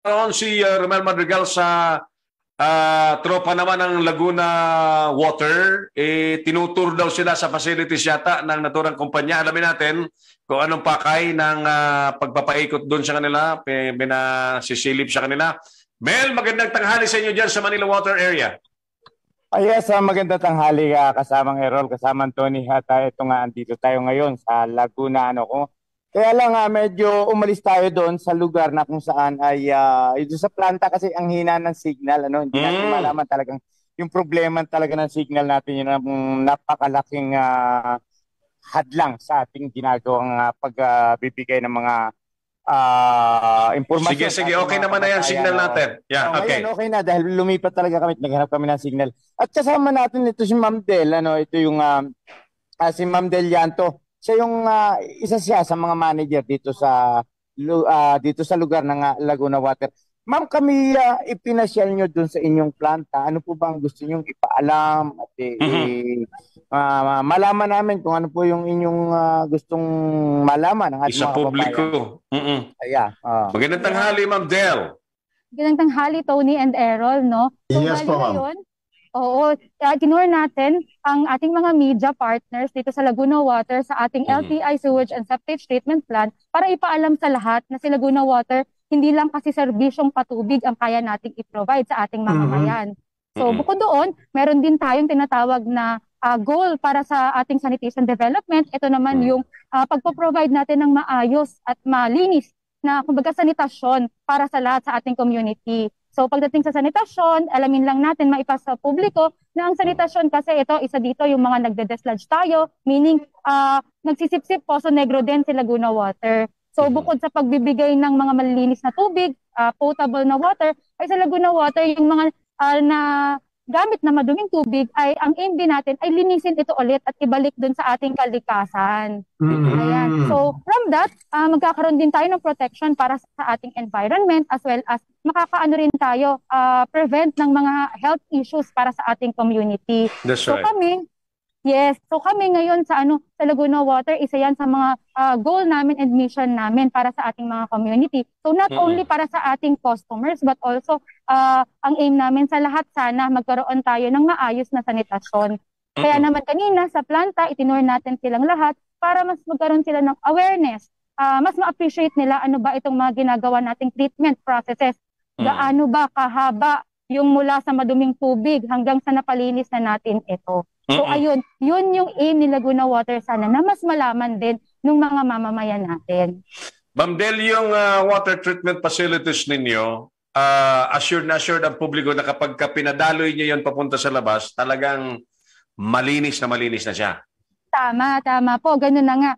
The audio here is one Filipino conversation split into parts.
Naroon si Romel Madrigal sa tropa naman ng Laguna Water. Tinutur daw sila sa facilities yata ng naturang kumpanya. Alamin natin kung anong pakay ng pagpapaikot doon sa kanila. Pinasisilip sa kanila. Mel, magandang tanghali sa inyo dyan sa Manila Water Area. Yes, magandang tanghali kasamang Errol, kasamang Tony. At ito nga, andito tayo ngayon sa Laguna. Kaya lang medyo umalis tayo doon sa lugar na kung saan ay ito sa planta kasi ang hina ng signal. Hindi natin malaman talagang yung problema talaga ng signal natin. Yun ang napakalaking hadlang sa ating ginagawang pagbibigay ng mga impormasyon. Sige, okay naman na yan, signal natin. Yeah, okay. Ngayon, okay na dahil lumipat talaga kami, naghanap kami ng signal. At kasama natin ito si Ma'am Del, ito yung si Ma'am Del Llanto. Siya yung isa siya sa mga manager dito sa lugar ng Laguna Water. Ma'am, kami ipinasyal nyo dun sa inyong planta. Ano po ba ang gusto nyo ipaalam at malaman namin kung ano po yung inyong gustong malaman ng ating mga publiko. Magandang tanghali, Ma'am Del. Magandang tanghali, Tony and Errol, no? So, yes po, ma'am. Oo, tinur natin ang ating mga media partners dito sa Laguna Water sa ating LTI Sewage and Septage Treatment Plant para ipaalam sa lahat na si Laguna Water hindi lang kasi serbisyong patubig ang kaya nating i-provide sa ating mamamayan. So bukod doon, meron din tayong tinatawag na goal para sa ating sanitation development. Ito naman yung pagpo-provide natin ng maayos at malinis na kumbaga sanitasyon para sa lahat sa ating community. So pagdating sa sanitasyon, alamin lang natin maipasa sa publiko na ang sanitasyon kasi ito, isa dito yung mga nagde-desludge tayo, meaning nagsisipsip Poso Negro din si Laguna Water. So bukod sa pagbibigay ng mga malilinis na tubig, potable na water, ay sa Laguna Water yung mga na gamit na maduming tubig ay ang aim din natin ay linisin ito ulit at ibalik dun sa ating kalikasan. Ayan. So from that, magkakaroon din tayo ng protection para sa ating environment as well as makakaano rin tayo prevent ng mga health issues para sa ating community. That's so right. kami ngayon sa Laguna Water, isa yan sa mga goal namin and mission namin para sa ating mga community. So not only para sa ating customers but also ang aim namin sa lahat sana magkaroon tayo ng maayos na sanitasyon. Kaya naman kanina sa planta, itinur natin silang lahat para mas magkaroon sila ng awareness. Mas ma-appreciate nila ano ba itong mga ginagawa nating treatment processes. Gaano ba kahaba yung mula sa maduming tubig hanggang sa napalinis na natin ito. So ayun, yun yung aim ni Laguna Water sana na mas malaman din ng mga mamamayan natin. Ma'am Del, yung water treatment facilities ninyo, assured ang publiko na kapag pinadaloy niyo yun papunta sa labas, talagang malinis na siya. Tama po, ganun na nga.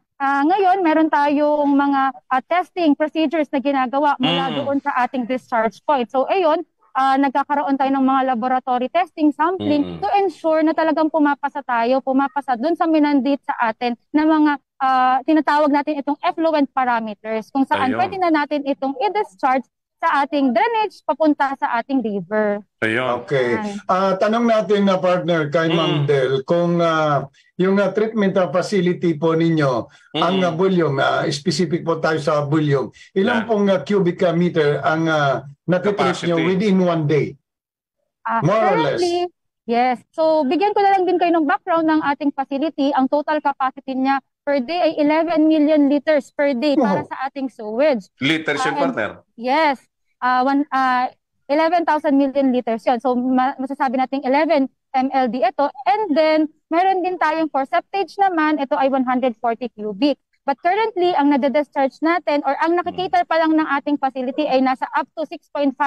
Ngayon, meron tayong mga testing procedures na ginagawa mula doon sa ating discharge point. So ayun, nagkakaroon tayo ng mga laboratory testing, sampling to ensure na talagang pumapasa dun sa minandate sa atin na mga tinatawag natin itong effluent parameters kung saan pwede na natin itong i-discharge sa ating drainage papunta sa ating river. Ayun. Okay. Tanong natin na partner kay Ma'am Del kung yung treatment facility po ninyo, ang volume, specific po tayo sa volume, ilang pong cubic meter ang natitreat nyo within one day? More or less? Yes. So, bigyan ko na lang din kayo ng background ng ating facility. Ang total capacity niya per day ay 11 million liters per day para sa ating sewage. Liters yung partner? Yes. 11,000 million liters yun. So, masasabi natin 11 MLD ito. And then, meron din tayong for septage naman, ito ay 140 cubic. But currently, ang nade-discharge natin or ang nakikater pa lang ng ating facility ay nasa up to 6.5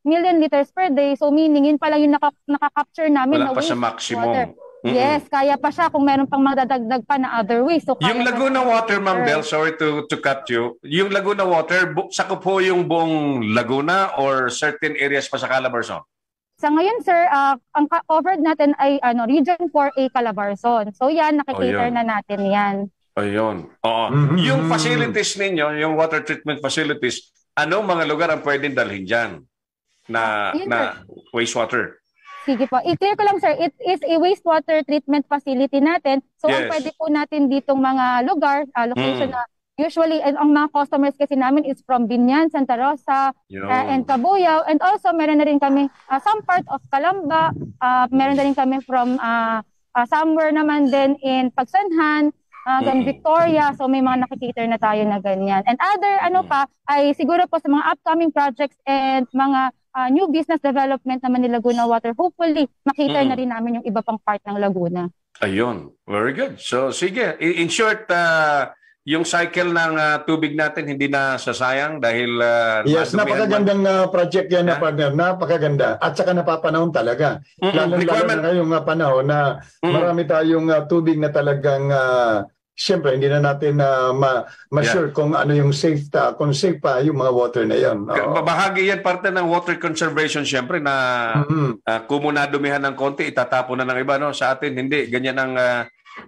million liters per day. So, meaning, yun pa lang yung nakaka-capture namin na waste water. Yes, kaya pa siya kung meron pang madadagdag pa na other ways. So, yung Laguna Water, Ma'am Del, sorry to cut you. Yung Laguna Water, sakop po yung buong Laguna or certain areas pa sa Calabarzon? Sa ngayon, sir, ang covered natin ay Region 4A Calabarzon. So yan, nakikater na natin yan. Ayun. Oo. Yung facilities ninyo, yung water treatment facilities, anong mga lugar ang pwedeng dalhin dyan na wastewater? Sige po. I-clear ko lang, sir. It is a wastewater treatment facility natin. So, ang pwede po natin ditong mga lugar, location na Usually, ang mga customers kasi namin is from Binyan, Santa Rosa, and Cabuyao. And also, meron na rin kami some part of Calamba. Meron na rin kami from somewhere naman din in Pagsanhan, Victoria. So, may mga nakikita na tayo na ganyan. And other, pa, ay siguro po sa mga upcoming projects and mga new business development naman ni Laguna Water. Hopefully, makita na rin namin yung iba pang part ng Laguna. Ayun. Very good. So, sige. In short, yung cycle ng tubig natin hindi na sasayang dahil... yes, napakagandang project yan na partner. Napakaganda. At saka napapanahon talaga. Lalo na ngayong panahon na marami tayong tubig na talagang... Siyempre, hindi na natin ma-sure kung ano yung safe kung safe pa yung mga water na yan. Bahagi yan parte ng water conservation siyempre na kung dumihan ng konti, itatapon na ng iba. No? Sa atin, hindi. Ganyan ang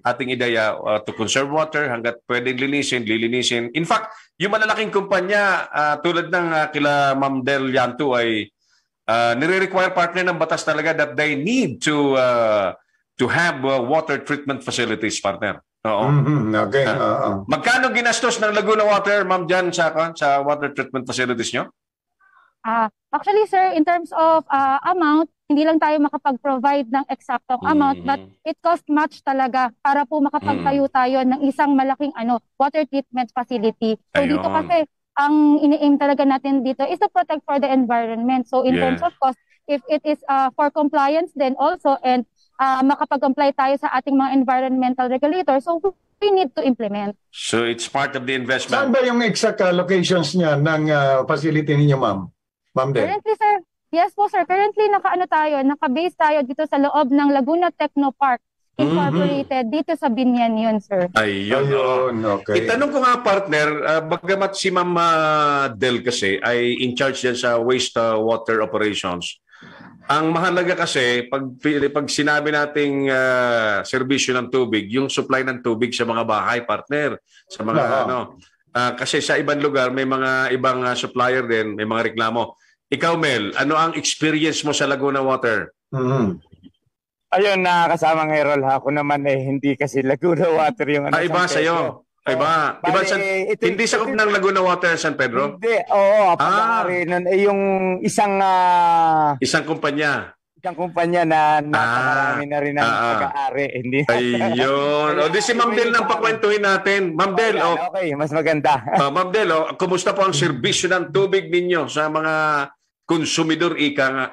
ating ideya to conserve water hanggat pwedeng lilinisin. In fact, yung malalaking kumpanya tulad ng kila Ma'am Del Llanto ay nire-require partner ng batas talaga that they need to have water treatment facilities, partner. Oo. Okay. Magkano ginastos ng Laguna Water, ma'am, dyan sa water treatment facilities nyo? Actually, sir, in terms of amount, hindi lang tayo makapag-provide ng exactong amount, but it cost much talaga para po makapagtayo tayo ng isang malaking water treatment facility. So dito kasi, ang ini-aim talaga natin dito is to protect for the environment. So in terms of cost, if it is for compliance then also and makapag-comply tayo sa ating mga environmental regulators, so we need to implement. So it's part of the investment. Saan ba yung exact locations niya ng facility ninyo, ma'am? Ma'am Del? Currently, sir, yes po, sir. Currently, naka-base tayo dito sa loob ng Laguna Techno Park Incorporated dito sa Binyan yun, sir. Ayun. Okay. Itanong ko nga, partner, bagamat si Ma'am Del kasi ay in charge yan sa wastewater operations. Ang mahalaga kasi, pag sinabi nating serbisyo ng tubig, yung supply ng tubig sa mga bahay, partner, sa mga kasi sa ibang lugar, may mga ibang supplier din, may mga reklamo. Ikaw, Mel, ano ang experience mo sa Laguna Water? Ayun, kasama ng Errol, ako naman hindi kasi Laguna Water yung iba sa'yo. Iba. Hindi sakop ng Laguna Water, San Pedro? Hindi, oo. Pag-aari nun, yung isang kumpanya. Isang kumpanya na napakarami na rin ang pag-aari. Ayun. O, di si Ma'am Del nang pakwentuhin natin. Ma'am Del, okay, mas maganda. Ma'am Del, kumusta po ang serbisyo ng tubig ninyo sa mga konsumidor, ika nga?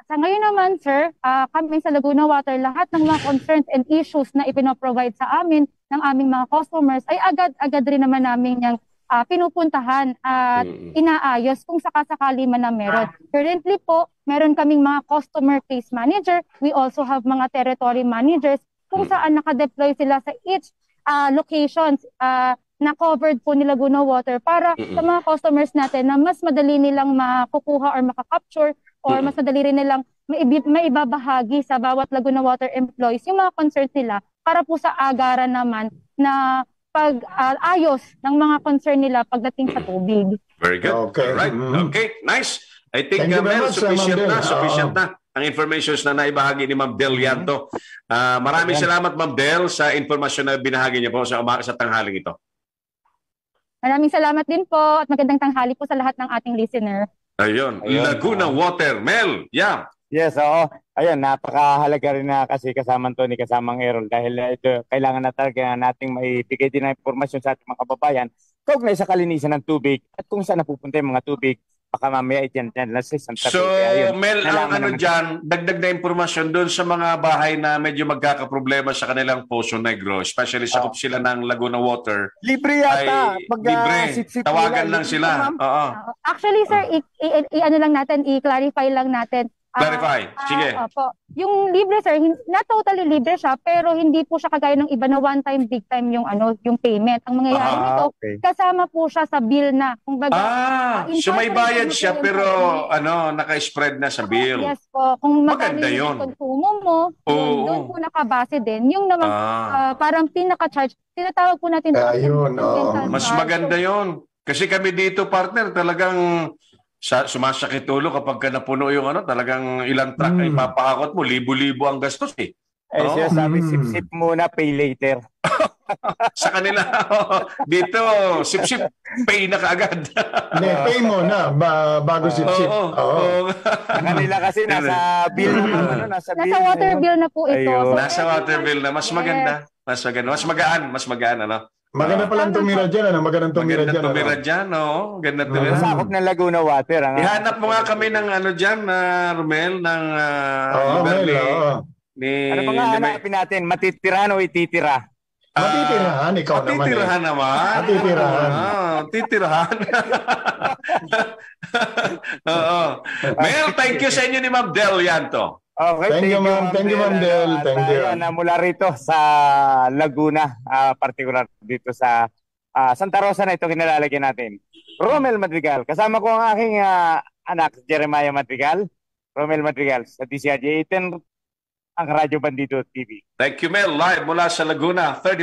Sa ngayon naman, sir, kami sa Laguna Water, lahat ng mga concerns and issues na ipinoprovide sa amin ng aming mga customers ay agad-agad rin naman namin yung pinupuntahan at inaayos kung sakasakali man na meron. Currently po, meron kaming mga customer case manager. We also have mga territory managers kung saan nakadeploy sila sa each locations na covered po ni Laguna Water para sa mga customers natin na mas madali nilang makukuha or makakapture or mas madali rin nilang maibabahagi sa bawat Laguna Water employees yung mga concerns nila para po sa agaran naman na pag-ayos ng mga concern nila pagdating sa tubig. Very good. Okay. Right. Okay, nice. I think, Mel, sufficient na ang information na naibahagi ni Ma'am Del Llanto. Maraming salamat, Ma'am Del, sa informasyon na binahagi niyo po sa tanghaling ito. Maraming salamat din po at magandang tanghali po sa lahat ng ating listener. Ayun. Laguna Water. Mel, Yes, oo. Ayun, napakahalaga rin na kasi kasamang Tony, kasamang Errol dahil ito, kailangan na talaga nating maibigay din ng impormasyon sa ating mga kababayan kaugnay sa kalinisan ng tubig at kung saan napupunta yung mga tubig. Baka mamaya dyan So, Mel, ang dyan, dagdag na impormasyon doon sa mga bahay na medyo magkakaproblema sa kanilang Poso Negro, especially sakop sila ng Laguna Water. Libre yata. Libre. Tawagan lang sila. Actually, sir, i-ano lang natin, i-clarify lang natin. Clarify. Sige. Opo. Yung libre, sir, not totally libre siya, pero hindi po siya kagaya ng iba na one time, big time yung yung payment. Ang mangyayari nito, kasama po siya sa bill na. So may bayad siya pero naka-spread na sa bill. Yes po. Kung maganda yun. Yung konsumo mo, doon po nakabase din. Yung naman parang pinaka-charge, tinatawag po natin. Mas maganda yun. Kasi kami dito, partner, talagang sumasakit ulo kapag napuno yung talagang ilang truck ay papakakot mo, libo-libo ang gastos eh. Siya sabi, sip-sip muna, pay later. Sa kanila, dito, sip-sip, pay na kaagad. Hindi, pay mo na bago sip-sip. Oo. Sa kanila kasi nasa bill na nasa bill. Nasa water bill na po ito. Ayun. Nasa water bill na, mas maganda. Mas maganda. Mas magaan, ano? Maganda palang tumira dyan, ano? Magandang tumira Maganda dyan. tumira dyan, no? Ganda tumira. Sakop ng Laguna Water. Ihanap mo nga kami ng ano dyan, Romel, ng lugar ni... Ano pa nga hanapin natin? Matitirahan o ititira? Matitirahan, ikaw naman. Matitirahan naman. Matitirahan. Titirahan. Oo. Mel, thank you sa inyo ni Ma'am Del Yanto. Okay, Thank you, ma'am. Thank you, Ma'am Del. Thank you. Mula rito sa Laguna, particular dito sa Santa Rosa na ito kinalalagyan natin. Romel Madrigal. Kasama ko ang aking anak, Jeremiah Madrigal. Romel Madrigal sa DCRJ 10 ang Radyo Bandido TV. Thank you, Mel. Live mula sa Laguna. 30